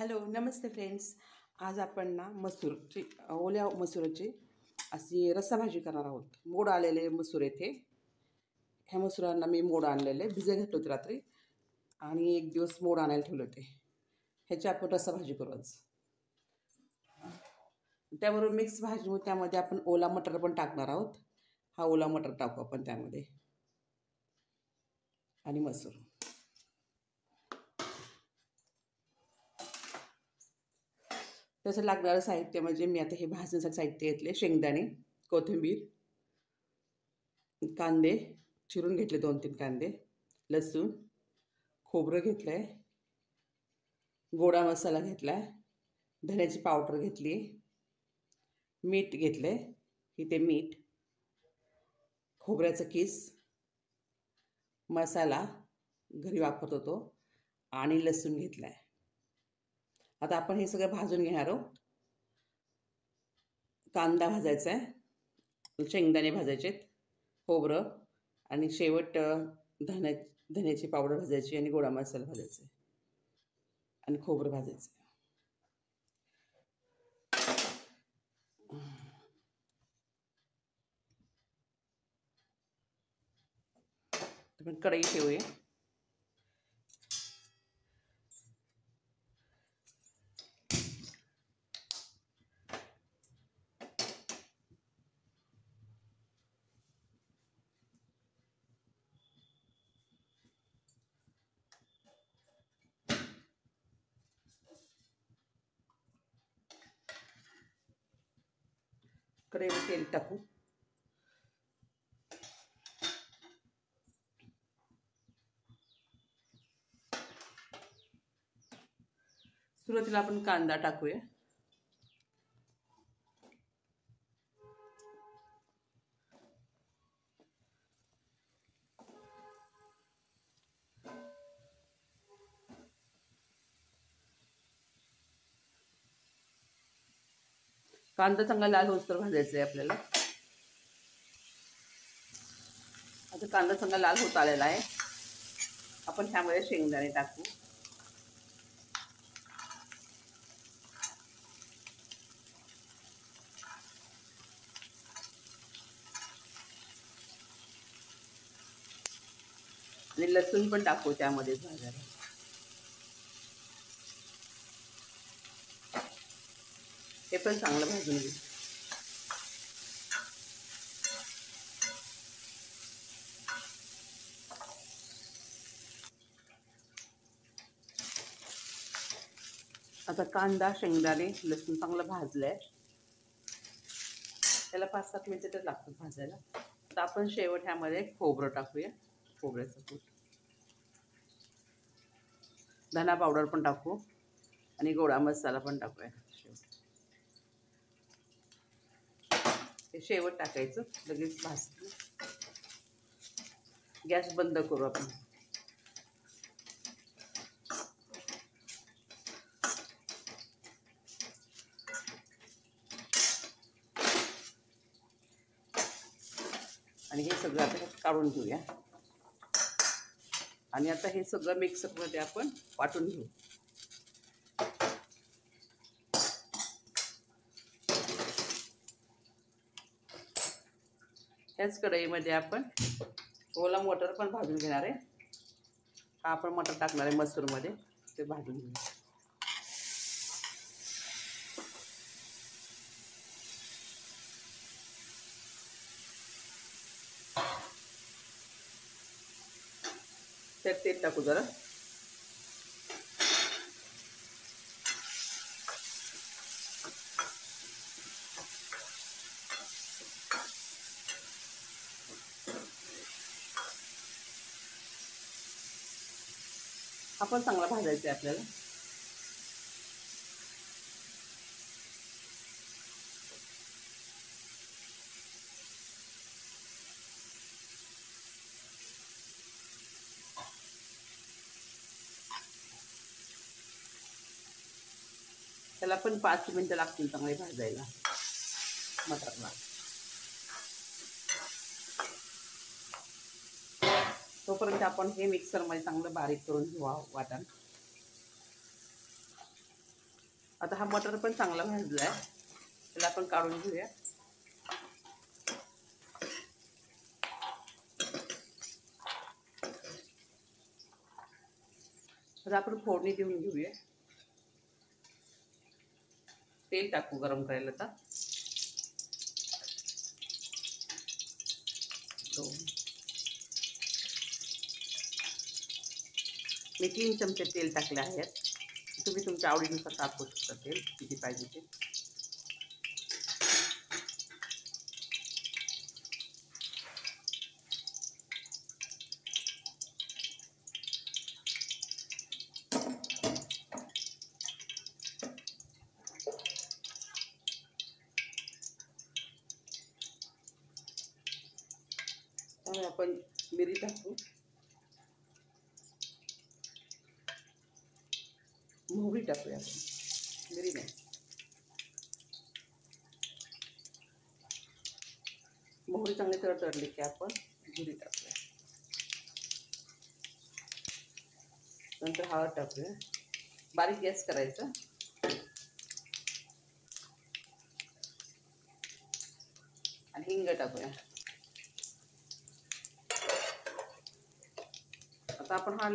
Hello नमस्ते friends. आज आपण ना मसूरची ओल्या मसुराची अशी रस्सा भाजी करणार आहोत. मोड आलेले मसूर येथे ह्या मसुरांना मी मोड आणलेले भिजत घातले होते रात्री आणि एक दिवस मोड आणायला ठेवले होते. ह्याची आपण रस्सा भाजी करू आज. त्याबरोबर मिक्स भाजी त्यामध्ये आपण ओला मटर पण टाकणार आहोत. हा ओला मटर टाकू आपण त्यामध्ये आणि मसूर. त्याचं लागणारं साहित्य म्हणजे मी आता हे भाजण्यासाठी साहित्य घेतले. शेंगदाणे, कोथिंबीर, कांदे चिरून घेतले 2-3 कांदे, लसूण, खोबरं घेतलं आहे, गोडा मसाला घेतला आहे, धण्याची पावडर घेतली, मीठ घेतलं आहे, इथे मीठ, खोबऱ्याचं किस, मसाला घरी वापरतो तो आणि लसूण घेतला आहे. आता आपण हे सगळं भाजून घेणार आहोत. कांदा भाजायचा आहे, शेंगदाणे भाजायचे आहेत, खोबरं आणि शेवट धण्याची पावडर भाजायची आणि गोडा मसाला भाजायचा आहे आणि खोबरं भाजायचं. आपण कढई ठेवूया. कढईमध्ये तेल टाकू. सुरुवातीला आपण कांदा टाकूया. कांदा चांगला लाल होईस्तोवर भाजायचा आहे आपल्याला. आता कांदा चांगला लाल होत आलेला आहे. आपण ह्यामध्ये शेंगदाणे टाकू. आणि लसूण पण टाकू त्यामध्ये भाजायला. हे पण चांगलं भाजून घेऊ. आता कांदा, शेंगदाणे, लसूण चांगलं भाजलंय. त्याला 5-7 मिनिटं तर लागतात भाजायला. आता आपण शेवट ह्यामध्ये खोबरं टाकूया. खोबऱ्याचं कूट, धना पावडर पण टाकू आणि गोडा मसाला पण टाकूया. हे शेवट टाकायचं. लगेच भाजतं. गॅस बंद करू आपण. आणि हे सगळं आता काढून घेऊया. आणि आता हे सगळं मिक्सरमध्ये आपण वाटून घेऊ. ह्याच कढईमध्ये आपण ओला मटर पण भाजून घेणार आहे. हा आपण मटर टाकणार आहे मसूरमध्ये, ते भाजून घेऊ. त्यात तेल टाकू जरा. आपण चांगला भाजायचं आहे आपल्याला. त्याला पण 5 मिनिटं लागतील चांगले भाजायला मटरला. तोपर्यंत आपण हे मिक्सरमध्ये चांगलं बारीक करून घेऊ वाटण. आता हा मटर पण चांगला भाजला आहे, त्याला आपण काढून घेऊया. आता आपण फोडणी देऊन घेऊया. तेल टाकू गरम करायला. आता 2 मी 3 चमचे तेल टाकले आहेत. तुम्ही तुमच्या आवडीनुसार टाकू शकता तेल किती पाहिजे ते. त्यामुळे आपण मिरी टाकू, मोहरी टाकूया आपण, मिरी नाही. मोहरी चांगली तडतडली की आपण जिरी टाकूया. नंतर हळद टाकूया. बारीक गॅस करायचा. आणि हिंग टाकूया. आता आपण हा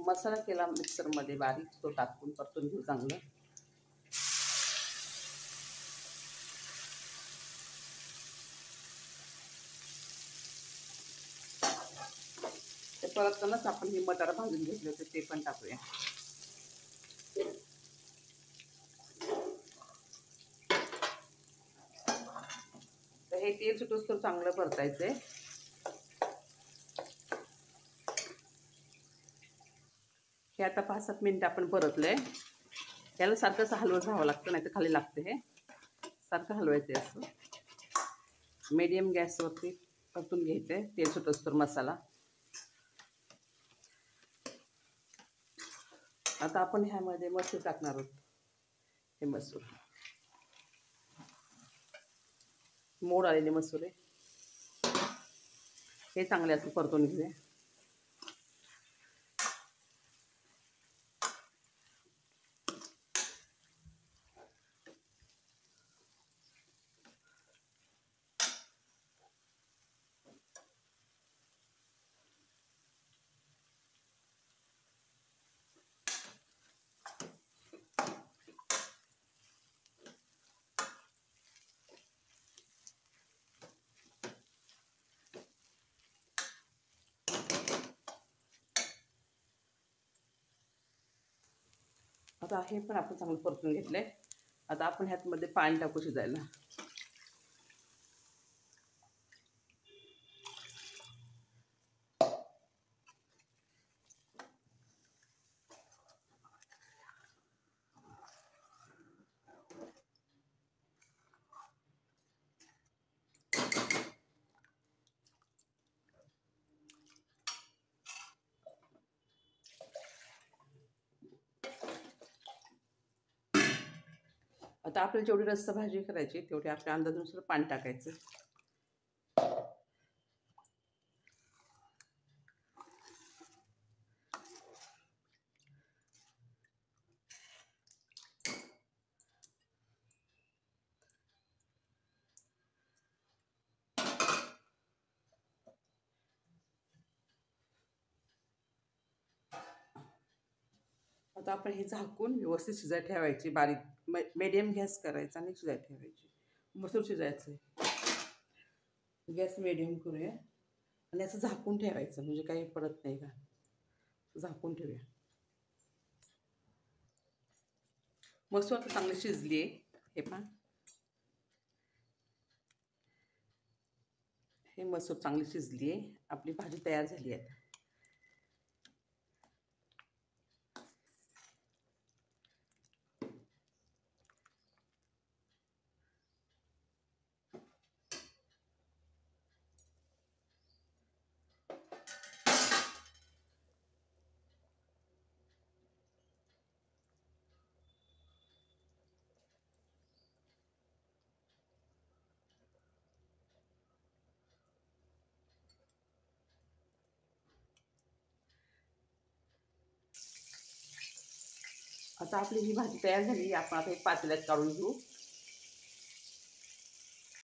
मसाला केला मिक्सरमध्ये बारीक, तो टाकून परतून घेऊ चांगलं. ते परततानाच आपण हे मटार भाजून घेतले होते ते पण टाकूया. तर हे तेल सुटूस तर चांगलं परतायचंय. हे आता 5-7 मिनिटं आपण परतलंय. याला सारखं हलवत राहावं लागतं, नाही तर खाली लागतं. हे सारखं हलवायचं असं मीडियम गॅसवरती परतून घ्यायचंय तेल सुटूस तर मसाला. आता आपण ह्यामध्ये मसूर टाकणार आहोत. हे मसूर मोड आलेले मसूर आहे, हे चांगले असं परतून घेऊया. आता हे पण आपण चांगलं परतून घेतलंय. आता आपण ह्यातमध्ये पाणी टाकू शिजायला. आता आपल्याला जेवढी रस्सा भाजी करायची तेवढी आपल्या अंदाजानुसार पाणी टाकायचं. आता आपण हे झाकून व्यवस्थित शिजायला ठेवायची. बारीक मीडियम गॅस करायचा आणि शिजायला ठेवायची. मसूर शिजायचं. गॅस मीडियम करूया आणि असं झाकून ठेवायचं, म्हणजे काही पडत नाही का. झाकून ठेवूया. मसूर आता चांगली शिजली आहे. हे पण हे मसूर चांगली शिजली आहे. आपली भाजी तयार झाली आहे. आता आपली ही भाजी तयार झाली. आपण आता एक पातेल्यात काढून घेऊ.